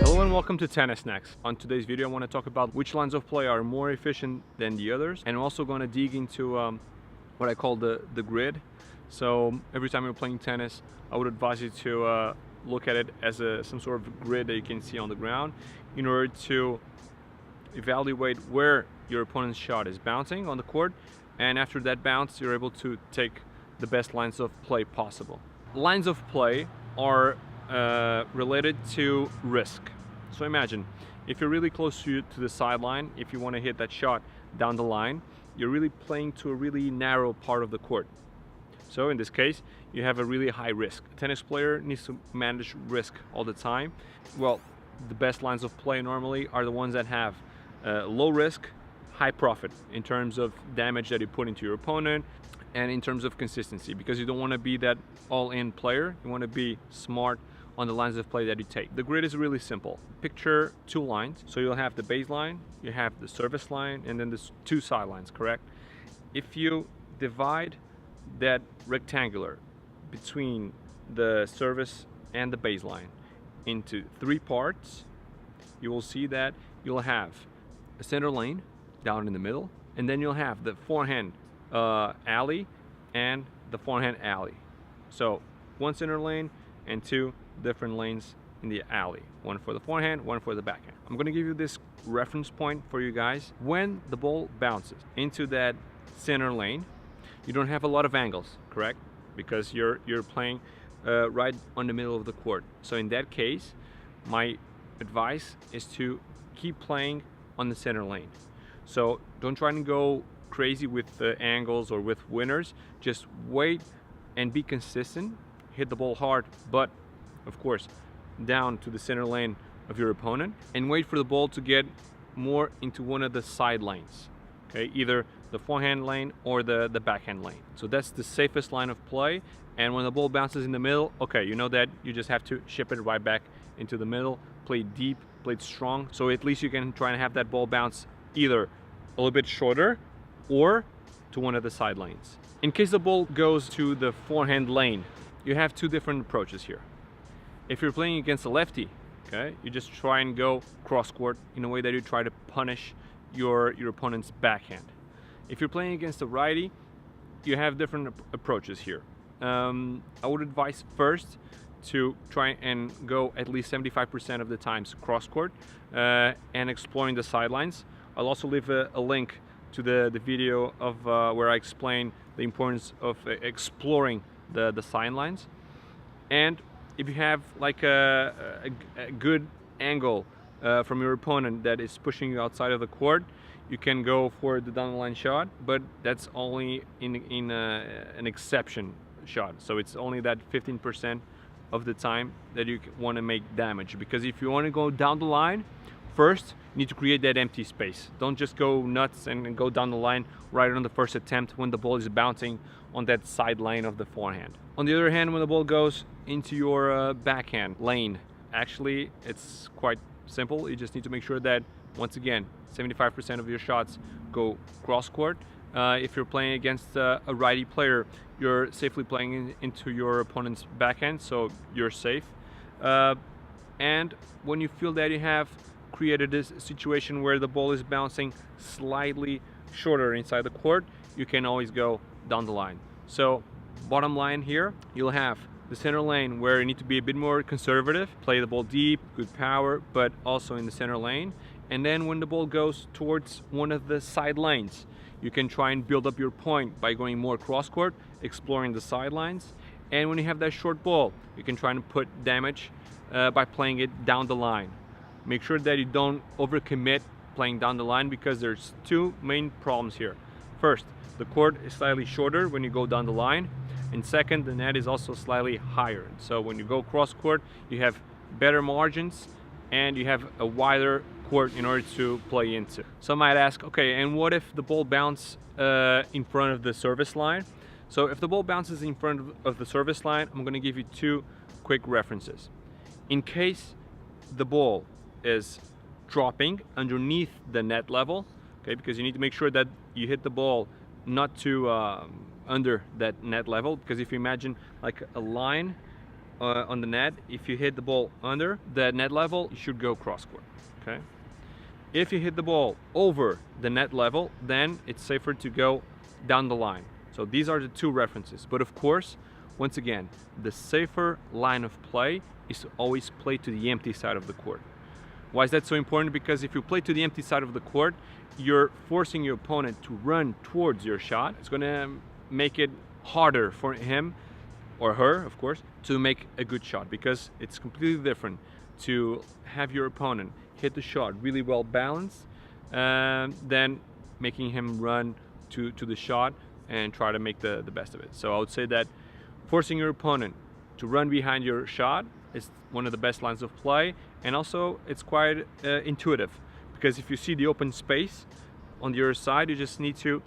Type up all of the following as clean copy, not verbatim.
Hello and welcome to Tennis Snacks. On today's video I want to talk about which lines of play are more efficient than the others, and I'm also going to dig into what I call the grid. So every time you're playing tennis, I would advise you to look at it as some sort of grid that you can see on the ground in order to evaluate where your opponent's shot is bouncing on the court, and after that bounce you're able to take the best lines of play possible. Lines of play are related to risk. So imagine if you're really close to the sideline, if you want to hit that shot down the line, you're really playing to a really narrow part of the court. So in this case, you have a really high risk. A tennis player needs to manage risk all the time. Well, the best lines of play normally are the ones that have low risk, high profit in terms of damage that you put into your opponent and in terms of consistency, because you don't want to be that all-in player. You want to be smart on the lines of play that you take. The grid is really simple. Picture two lines. So you'll have the baseline, you have the service line, and then there's two sidelines, correct? If you divide that rectangular between the service and the baseline into three parts, you will see that you'll have a center lane down in the middle, and then you'll have the forehand alley and the forehand alley. So one center lane and two different lanes in the alley, one for the forehand, one for the backhand. I'm going to give you this reference point for you guys. When the ball bounces into that center lane, you don't have a lot of angles, correct? Because you're playing right on the middle of the court. So in that case, my advice is to keep playing on the center lane. So don't try and go crazy with the angles or with winners. Just wait and be consistent. Hit the ball hard, but of course down to the center lane of your opponent, and wait for the ball to get more into one of the side lanes. Okay, either the forehand lane or the backhand lane. So that's the safest line of play. And when the ball bounces in the middle, okay, you know that you just have to ship it right back into the middle, play deep, play strong, so at least you can try and have that ball bounce either a little bit shorter or to one of the side lanes. In case the ball goes to the forehand lane, you have two different approaches here. If you're playing against a lefty, okay, you just try and go cross court in a way that you try to punish your opponent's backhand. If you're playing against a righty, you have different approaches here. I would advise first to try and go at least 75% of the times cross court and exploring the sidelines. I'll also leave a link to the video of where I explain the importance of exploring the sidelines. And if you have like a good angle from your opponent that is pushing you outside of the court, you can go for the down the line shot, but that's only in an exception shot. So it's only that 15% of the time that you want to make damage, because if you want to go down the line, first you need to create that empty space. Don't just go nuts and go down the line right on the first attempt when the ball is bouncing on that side lane of the forehand. On the other hand, when the ball goes into your backhand lane, actually it's quite simple. You just need to make sure that, once again, 75% of your shots go cross court. If you're playing against a righty player, you're safely playing into your opponent's backhand, so you're safe. And when you feel that you have created this situation where the ball is bouncing slightly shorter inside the court, you can always go down the line. So bottom line here, you'll have the center lane where you need to be a bit more conservative, play the ball deep, good power, but also in the center lane. And then when the ball goes towards one of the side lanes, you can try and build up your point by going more cross court, exploring the sidelines. And when you have that short ball, you can try and put damage by playing it down the line. Make sure that you don't overcommit playing down the line, because there's two main problems here. First, the court is slightly shorter when you go down the line, and second, the net is also slightly higher. So when you go cross court, you have better margins and you have a wider court in order to play into. Some might ask, okay, and what if the ball bounces in front of the service line? So if the ball bounces in front of the service line, I'm going to give you two quick references. In case the ball is dropping underneath the net level, okay, because you need to make sure that you hit the ball not too under that net level, because if you imagine like a line on the net, if you hit the ball under the net level, you should go cross court. Okay. If you hit the ball over the net level, then it's safer to go down the line. So these are the two references. But of course, once again, the safer line of play is to always play to the empty side of the court. Why is that so important? Because if you play to the empty side of the court, you're forcing your opponent to run towards your shot. It's going to make it harder for him or her, of course, to make a good shot, because it's completely different to have your opponent hit the shot really well balanced than making him run to the shot and try to make the best of it. So I would say that forcing your opponent to run behind your shot is one of the best lines of play, and also it's quite intuitive, because if you see the open space on the other side, you just need to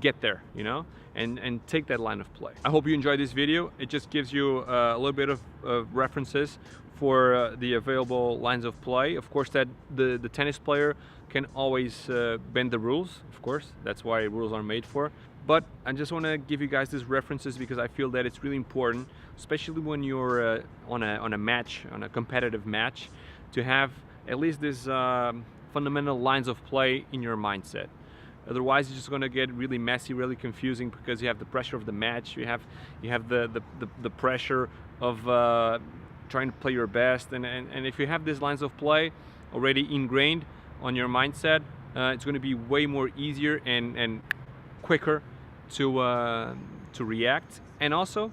get there, you know, and take that line of play. I hope you enjoyed this video. It just gives you a little bit of references for the available lines of play. Of course, that the tennis player can always bend the rules. Of course, that's why rules are made for. But I just want to give you guys these references because I feel that it's really important, especially when you're on a match, on a competitive match, to have at least these fundamental lines of play in your mindset. Otherwise, it's just going to get really messy, really confusing, because you have the pressure of the match, you have the pressure of trying to play your best, and if you have these lines of play already ingrained on your mindset, it's going to be way more easier and quicker to react, and also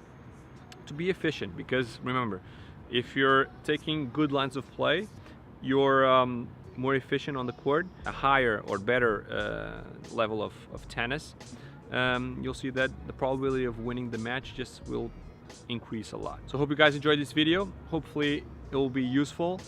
to be efficient. Because remember, if you're taking good lines of play, you're more efficient on the court, a higher or better level of tennis, you'll see that the probability of winning the match just will increase a lot. So hope you guys enjoyed this video. Hopefully it will be useful,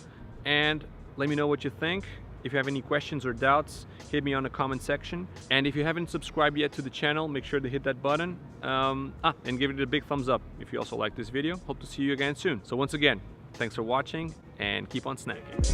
and let me know what you think. If you have any questions or doubts, hit me on the comment section. And if you haven't subscribed yet to the channel, make sure to hit that button and give it a big thumbs up if you also like this video. Hope to see you again soon. So once again, thanks for watching, and keep on snacking.